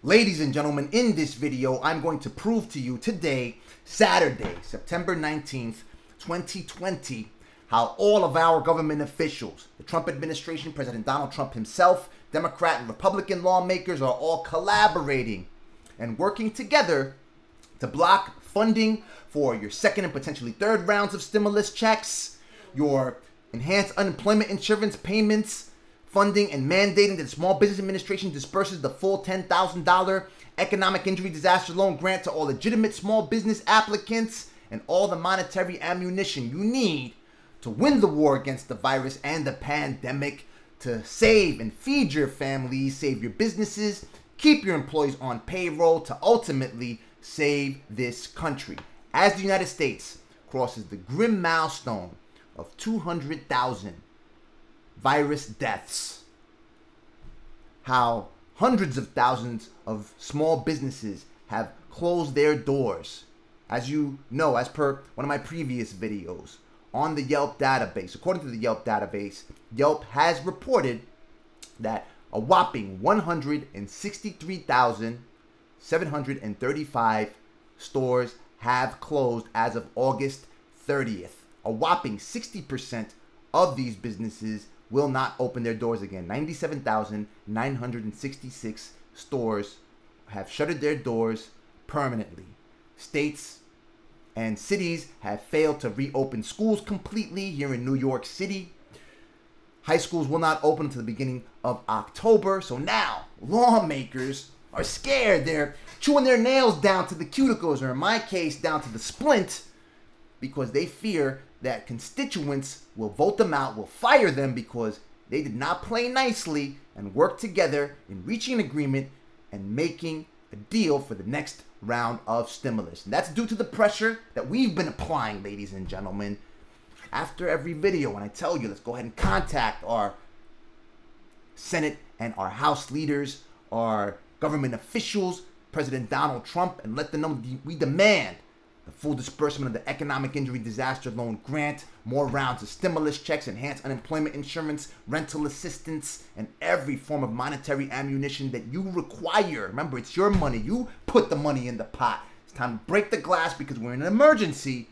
Ladies and gentlemen, in this video, I'm going to prove to you today, Saturday, September 19th, 2020, how all of our government officials, the Trump administration, President Donald Trump himself, Democrat and Republican lawmakers are all collaborating and working together to block funding for your second and potentially third rounds of stimulus checks, your enhanced unemployment insurance payments, funding, and mandating that the Small Business Administration disperses the full $10,000 economic injury disaster loan grant to all legitimate small business applicants, and all the monetary ammunition you need to win the war against the virus and the pandemic, to save and feed your families, save your businesses, keep your employees on payroll, to ultimately save this country. As the United States crosses the grim milestone of 200,000 virus deaths, how hundreds of thousands of small businesses have closed their doors. As you know, as per one of my previous videos, on the Yelp database, according to the Yelp database, Yelp has reported that a whopping 163,735 stores have closed as of August 30th. A whopping 60% of these businesses will not open their doors again. 97,966 stores have shuttered their doors permanently. States and cities have failed to reopen schools completely. Here in New York City, high schools will not open until the beginning of October. So now lawmakers are scared. They're chewing their nails down to the cuticles, or in my case, down to the splint, because they fear that constituents will vote them out, will fire them because they did not play nicely and work together in reaching an agreement and making a deal for the next round of stimulus. And that's due to the pressure that we've been applying, ladies and gentlemen. After every video, when I tell you, let's go ahead and contact our Senate and our House leaders, our government officials, President Donald Trump, and let them know we demand the full disbursement of the economic injury disaster loan grant, more rounds of stimulus checks, enhanced unemployment insurance, rental assistance, and every form of monetary ammunition that you require. Remember, it's your money. You put the money in the pot. It's time to break the glass because we're in an emergency,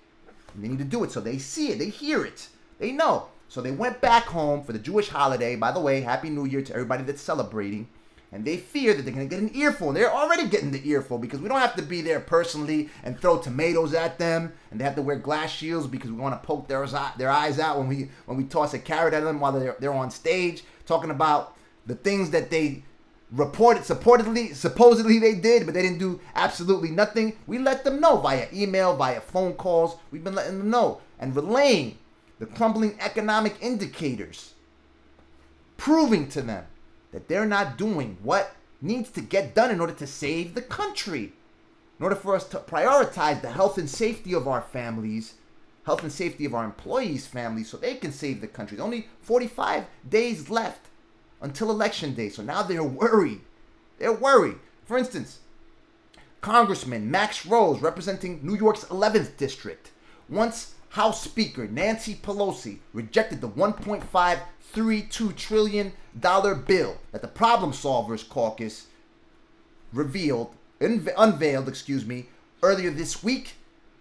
and they need to do it so they see it, they hear it, they know. So they went back home for the Jewish holiday. By the way, Happy New Year to everybody that's celebrating. And they fear that they're going to get an earful. And they're already getting the earful because we don't have to be there personally and throw tomatoes at them. And they have to wear glass shields because we want to poke their eyes out when we toss a carrot at them while they're on stage talking about the things that they supposedly they did, but they didn't do absolutely nothing. We let them know via email, via phone calls. We've been letting them know and relaying the crumbling economic indicators, proving to them that they're not doing what needs to get done in order to save the country, in order for us to prioritize the health and safety of our families, health and safety of our employees' families, so they can save the country. There's only 45 days left until Election Day, so now they're worried. They're worried. For instance, Congressman Max Rose, representing New York's 11th district, once House Speaker Nancy Pelosi rejected the $1.532 trillion bill that the Problem Solvers Caucus unveiled, earlier this week,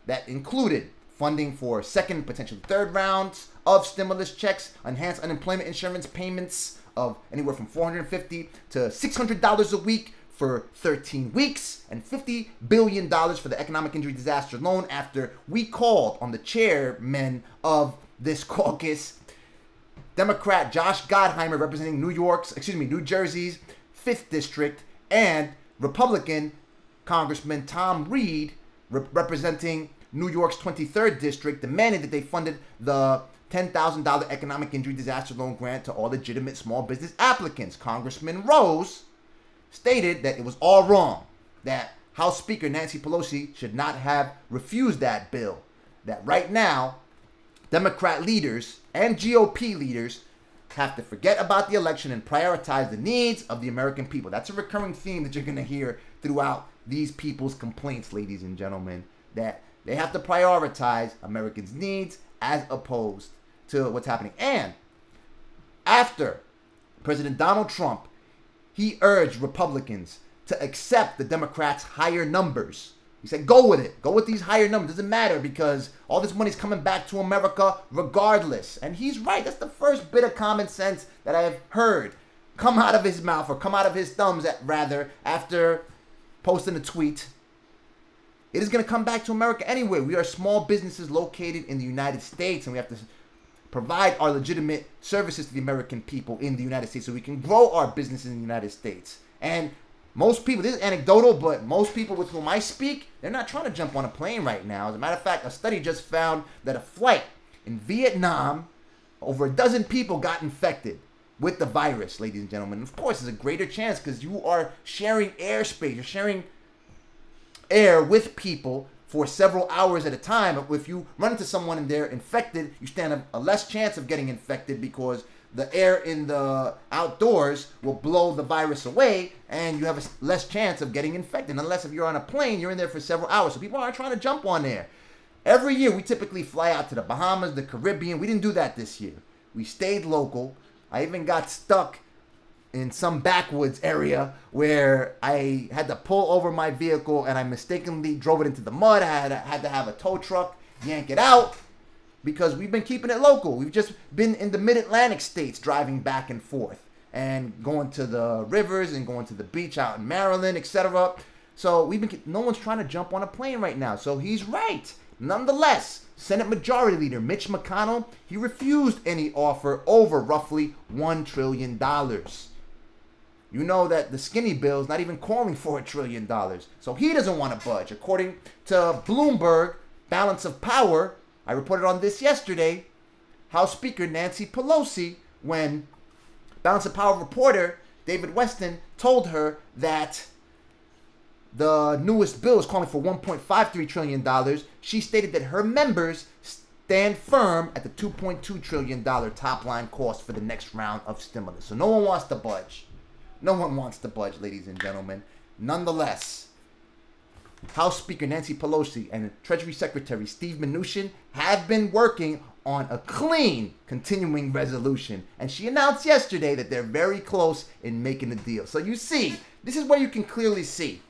that included funding for second, potentially third rounds of stimulus checks, enhanced unemployment insurance payments of anywhere from $450 to $600 a week for 13 weeks, and $50 billion for the economic injury disaster loan, after we called on the chairman of this caucus, Democrat Josh Gottheimer, representing New Jersey's 5th district, and Republican Congressman Tom Reed, representing New York's 23rd district, demanded that they funded the $10,000 economic injury disaster loan grant to all legitimate small business applicants. Congressman Rose stated that it was all wrong, that House Speaker Nancy Pelosi should not have refused that bill, that right now Democrat leaders and GOP leaders have to forget about the election and prioritize the needs of the American people. That's a recurring theme that you're going to hear throughout these people's complaints, ladies and gentlemen, that they have to prioritize Americans' needs as opposed to what's happening. And after President Donald Trump, he urged Republicans to accept the Democrats' higher numbers. He said, go with it. Go with these higher numbers. Doesn't matter because all this money's coming back to America regardless. And he's right. That's the first bit of common sense that I have heard come out of his mouth, or come out of his thumbs, rather, after posting a tweet. It is going to come back to America anyway. We are small businesses located in the United States, and we have to provide our legitimate services to the American people in the United States so we can grow our businesses in the United States. And most people, this is anecdotal, but most people with whom I speak, they're not trying to jump on a plane right now. As a matter of fact, a study just found that a flight in Vietnam, over a dozen people got infected with the virus, ladies and gentlemen. Of course, there's a greater chance because you are sharing airspace. You're sharing air with people for several hours at a time. If you run into someone and they're infected, you stand a less chance of getting infected because the air in the outdoors will blow the virus away and you have a less chance of getting infected. Unless if you're on a plane, you're in there for several hours. So people aren't trying to jump on there. Every year, we typically fly out to the Bahamas, the Caribbean. We didn't do that this year. We stayed local. I even got stuck in some backwoods area where I had to pull over my vehicle and I mistakenly drove it into the mud. I had to have a tow truck yank it out because we've been keeping it local. We've just been in the mid-Atlantic states driving back and forth and going to the rivers and going to the beach out in Maryland, etc. So no one's trying to jump on a plane right now. So he's right. Nonetheless, Senate Majority Leader Mitch McConnell, he refused any offer over roughly $1 trillion. You know that the skinny bill is not even calling for $1 trillion. So he doesn't want to budge. According to Bloomberg, Balance of Power, I reported on this yesterday, House Speaker Nancy Pelosi, when Balance of Power reporter David Weston told her that the newest bill is calling for $1.53 trillion, she stated that her members stand firm at the $2.2 trillion top line cost for the next round of stimulus. So no one wants to budge. No one wants to budge, ladies and gentlemen. Nonetheless, House Speaker Nancy Pelosi and Treasury Secretary Steve Mnuchin have been working on a clean continuing resolution. And she announced yesterday that they're very close in making a deal. So you see, this is where you can clearly see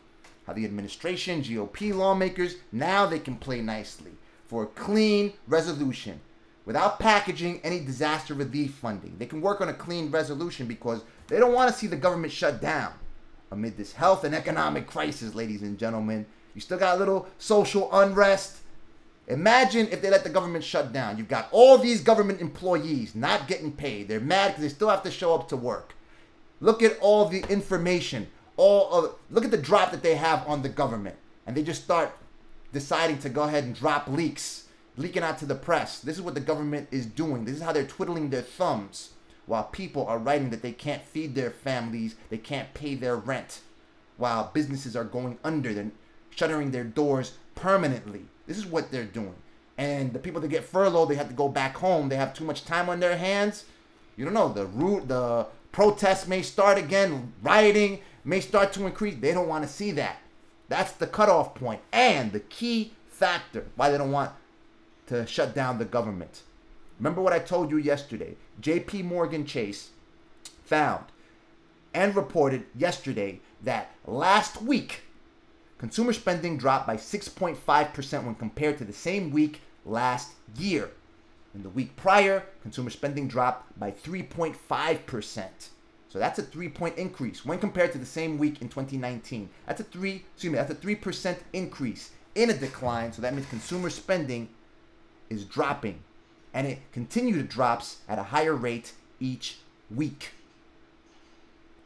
how the administration, GOP lawmakers, now they can play nicely for a clean resolution without packaging any disaster relief funding. They can work on a clean resolution because they don't want to see the government shut down amid this health and economic crisis, ladies and gentlemen. You still got a little social unrest. Imagine if they let the government shut down. You've got all these government employees not getting paid. They're mad because they still have to show up to work. Look at all the information. Look at the drop that they have on the government. And they just start deciding to go ahead and drop leaking out to the press. This is what the government is doing. This is how they're twiddling their thumbs while people are writing that they can't feed their families, they can't pay their rent, while businesses are going under, they're shuttering their doors permanently. This is what they're doing. And the people that get furloughed, they have to go back home. They have too much time on their hands. You don't know. The protests may start again. Rioting may start to increase. They don't want to see that. That's the cutoff point and the key factor why they don't want to shut down the government. Remember what I told you yesterday. J.P. Morgan Chase found and reported yesterday that last week, consumer spending dropped by 6.5% when compared to the same week last year. In the week prior, consumer spending dropped by 3.5%. So that's a 3-point increase when compared to the same week in 2019. That's a 3% increase in a decline. So that means consumer spending is dropping, and it continues to drop at a higher rate each week.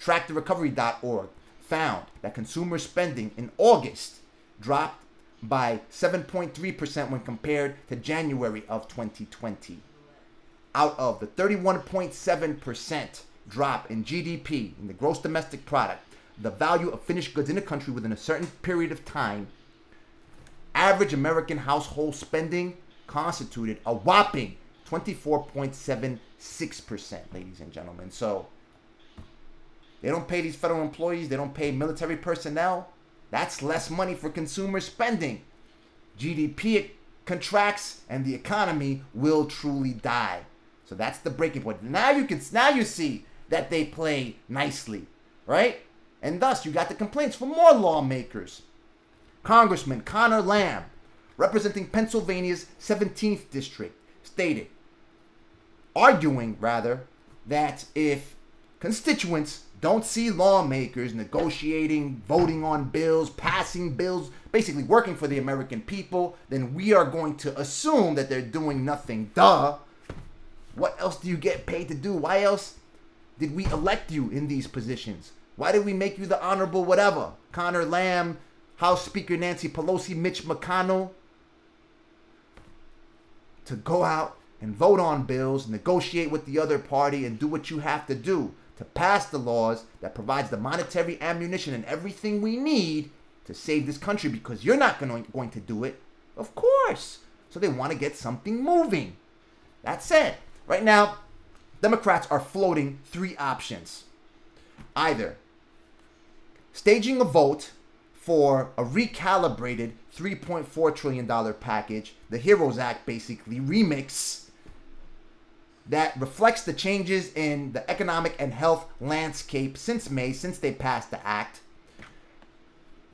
TrackTheRecovery.org found that consumer spending in August dropped by 7.3% when compared to January of 2020. Out of the 31.7% drop in GDP, in the gross domestic product, the value of finished goods in the country within a certain period of time, average American household spending constituted a whopping 24.76%, ladies and gentlemen. So they don't pay these federal employees, they don't pay military personnel. That's less money for consumer spending. GDP contracts and the economy will truly die. So that's the breaking point. Now you see that they play nicely, right? And thus, you got the complaints from more lawmakers. Congressman Conor, representing Pennsylvania's 17th district, stated, arguing rather, that if constituents don't see lawmakers negotiating, voting on bills, passing bills, basically working for the American people, then we are going to assume that they're doing nothing. Duh. What else do you get paid to do? Why else did we elect you in these positions? Why did we make you the honorable whatever? Conor, House Speaker Nancy Pelosi, Mitch McConnell, to go out and vote on bills, negotiate with the other party, and do what you have to do to pass the laws that provides the monetary ammunition and everything we need to save this country, because you're not going to do it, of course. So they want to get something moving. That said, right now, Democrats are floating three options. Either staging a vote for a recalibrated $3.4 trillion package, the HEROES Act basically, remix, that reflects the changes in the economic and health landscape since May, since they passed the act.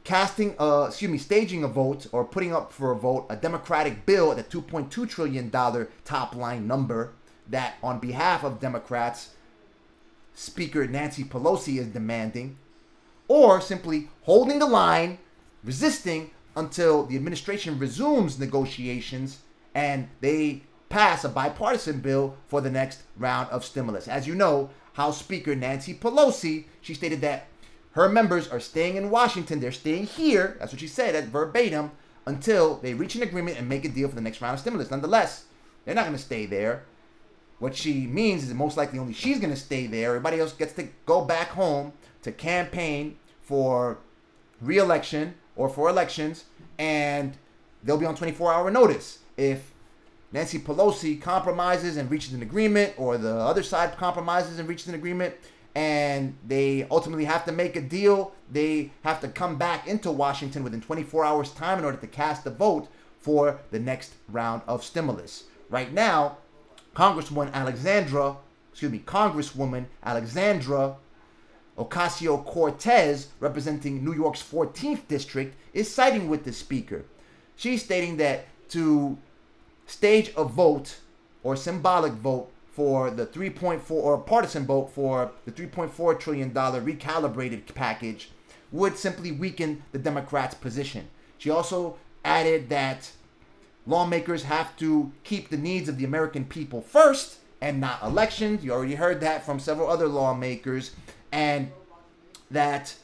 Staging a vote or putting up for a vote a Democratic bill at the $2.2 trillion top line number that, on behalf of Democrats, Speaker Nancy Pelosi is demanding, or simply holding the line, resisting until the administration resumes negotiations and they pass a bipartisan bill for the next round of stimulus. As you know, House Speaker Nancy Pelosi, she stated that her members are staying in Washington. They're staying here. That's what she said, at verbatim, until they reach an agreement and make a deal for the next round of stimulus. Nonetheless, they're not going to stay there. What she means is that most likely only she's going to stay there. Everybody else gets to go back home to campaign for re-election or for elections, and they'll be on 24-hour notice. If Nancy Pelosi compromises and reaches an agreement, or the other side compromises and reaches an agreement, and they ultimately have to make a deal, they have to come back into Washington within 24 hours time in order to cast a vote for the next round of stimulus. Right now, Congresswoman Alexandria Ocasio-Cortez, representing New York's 14th district, is siding with the speaker. She's stating that to stage a vote or symbolic vote for the 3.4, or partisan vote for the $3.4 trillion recalibrated package would simply weaken the Democrats' position. She also added that lawmakers have to keep the needs of the American people first and not elections. You already heard that from several other lawmakers. And that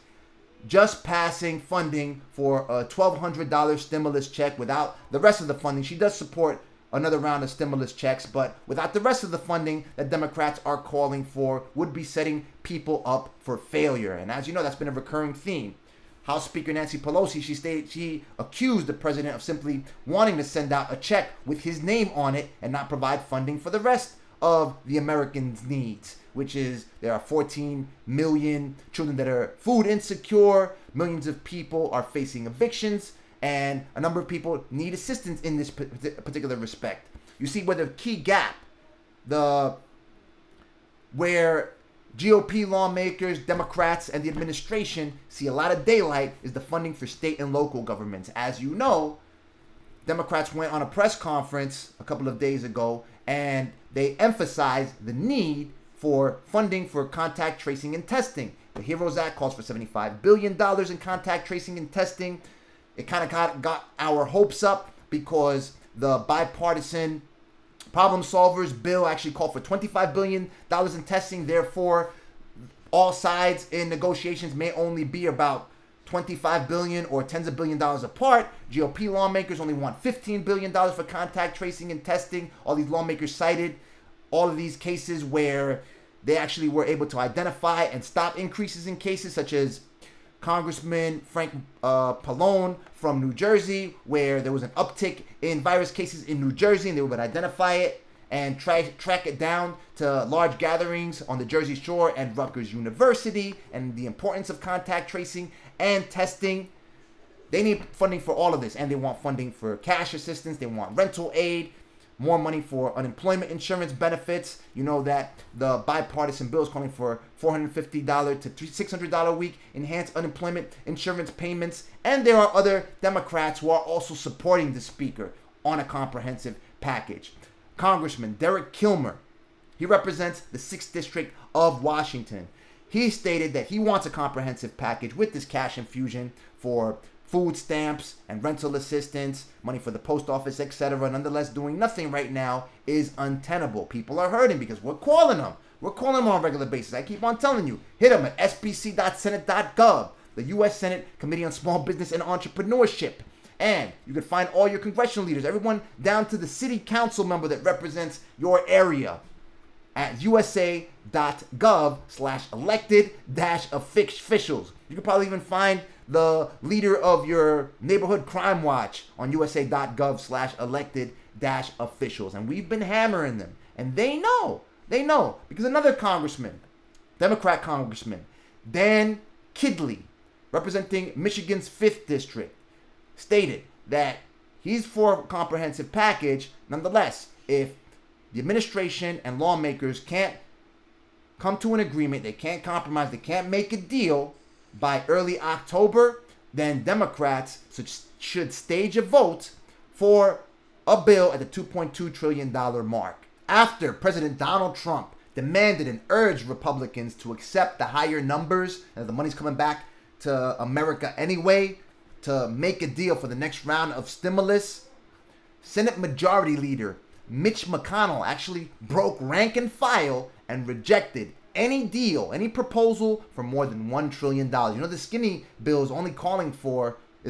just passing funding for a $1,200 stimulus check without the rest of the funding, she does support another round of stimulus checks, but without the rest of the funding that Democrats are calling for, would be setting people up for failure. And as you know, that's been a recurring theme. House Speaker Nancy Pelosi, she accused the president of simply wanting to send out a check with his name on it and not provide funding for the rest of the Americans' needs, which is there are 14 million children that are food insecure, millions of people are facing evictions, and a number of people need assistance in this particular respect. You see where the key gap, where GOP lawmakers, Democrats, and the administration see a lot of daylight is the funding for state and local governments. As you know, Democrats went on a press conference a couple of days ago and they emphasized the need for funding for contact tracing and testing. The HEROES Act calls for $75 billion in contact tracing and testing. It kind of got our hopes up because the bipartisan Problem Solvers bill actually called for $25 billion in testing. Therefore, all sides in negotiations may only be about $25 billion or tens of billions of dollars apart. GOP lawmakers only want $15 billion for contact tracing and testing. All these lawmakers cited all of these cases where they actually were able to identify and stop increases in cases, such as Congressman Frank Pallone from New Jersey, where there was an uptick in virus cases in New Jersey, and they would identify it and track it down to large gatherings on the Jersey Shore and Rutgers University, and the importance of contact tracing and testing. They need funding for all of this, and they want funding for cash assistance. They want rental aid, more money for unemployment insurance benefits. You know that the bipartisan bill is calling for $450 to $600 a week enhanced unemployment insurance payments. And there are other Democrats who are also supporting the speaker on a comprehensive package. Congressman Derek Kilmer, he represents the 6th District of Washington. He stated that he wants a comprehensive package with this cash infusion for food stamps and rental assistance, money for the post office, etc. Nonetheless, doing nothing right now is untenable. People are hurting because we're calling them. We're calling them on a regular basis. I keep on telling you. Hit them at sbc.senate.gov, the U.S. Senate Committee on Small Business and Entrepreneurship. And you can find all your congressional leaders, everyone down to the city council member that represents your area, at usa.gov/elected-officials. You can probably even find the leader of your neighborhood crime watch on usa.gov/elected-officials. And we've been hammering them. And they know. They know. Because another congressman, Democrat Congressman Dan Killdee, representing Michigan's 5th District, stated that he's for a comprehensive package. Nonetheless, if the administration and lawmakers can't come to an agreement, they can't compromise, they can't make a deal by early October, then Democrats should stage a vote for a bill at the $2.2 trillion mark. After President Donald Trump demanded and urged Republicans to accept the higher numbers, and the money's coming back to America anyway, to make a deal for the next round of stimulus, Senate Majority Leader Mitch McConnell actually broke rank and file and rejected any deal, any proposal for more than $1 trillion. You know, the skinny bill is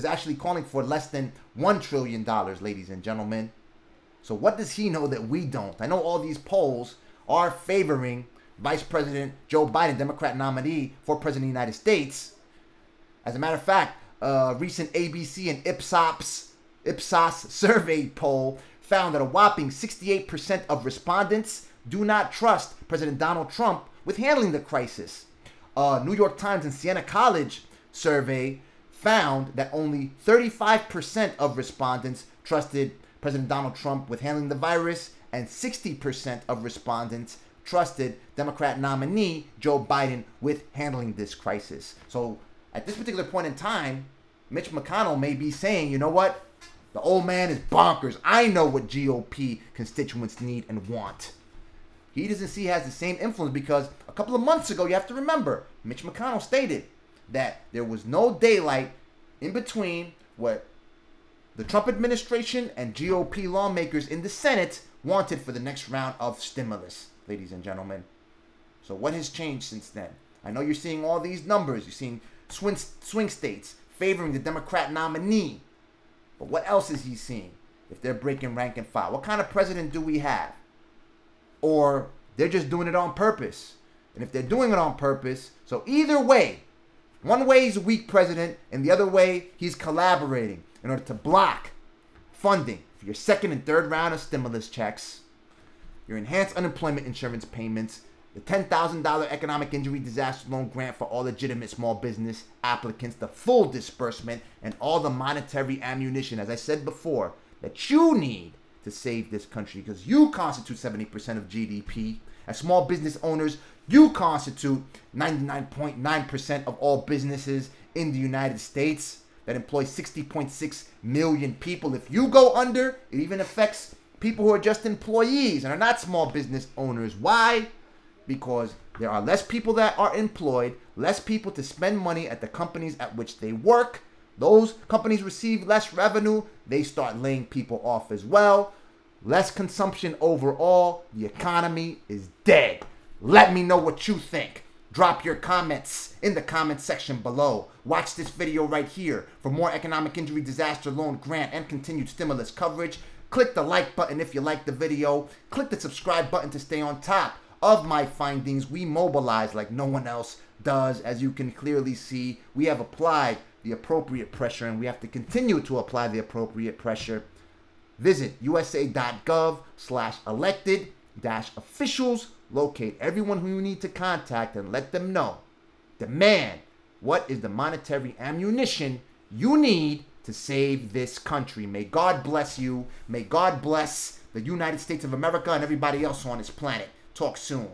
actually calling for less than $1 trillion, ladies and gentlemen. So what does he know that we don't? I know all these polls are favoring Vice President Joe Biden, Democrat nominee for President of the United States. As a matter of fact, a recent ABC and Ipsos survey poll found that a whopping 68% of respondents do not trust President Donald Trump with handling the crisis. New York Times and Siena College survey found that only 35% of respondents trusted President Donald Trump with handling the virus, and 60% of respondents trusted Democrat nominee Joe Biden with handling this crisis. So at this particular point in time, Mitch McConnell may be saying, you know what? The old man is bonkers. I know what GOP constituents need and want. He doesn't see he has the same influence because a couple of months ago, you have to remember, Mitch McConnell stated that there was no daylight in between what the Trump administration and GOP lawmakers in the Senate wanted for the next round of stimulus, ladies and gentlemen. So what has changed since then? I know you're seeing all these numbers. You're seeing swing states favoring the Democrat nominee. But what else is he seeing if they're breaking rank and file? What kind of president do we have? Or they're just doing it on purpose. And if they're doing it on purpose, so either way, one way he's a weak president and the other way he's collaborating in order to block funding for your second and third round of stimulus checks, your enhanced unemployment insurance payments, the $10,000 economic injury disaster loan grant for all legitimate small business applicants, the full disbursement, and all the monetary ammunition, as I said before, that you need to save this country, because you constitute 70% of GDP. As small business owners, you constitute 99.9% of all businesses in the United States that employ 60.6 million people. If you go under, it even affects people who are just employees and are not small business owners. Why? Because there are less people that are employed, less people to spend money at the companies at which they work. Those companies receive less revenue. They start laying people off as well. Less consumption overall. The economy is dead. Let me know what you think. Drop your comments in the comment section below. Watch this video right here for more economic injury disaster loan grant and continued stimulus coverage. Click the like button if you like the video. Click the subscribe button to stay on top of my findings. We mobilize like no one else does. As you can clearly see, we have applied the appropriate pressure and we have to continue to apply the appropriate pressure. Visit usa.gov/elected-officials. Locate everyone who you need to contact and let them know. Demand what is the monetary ammunition you need to save this country. May God bless you. May God bless the United States of America and everybody else on this planet. Talk soon.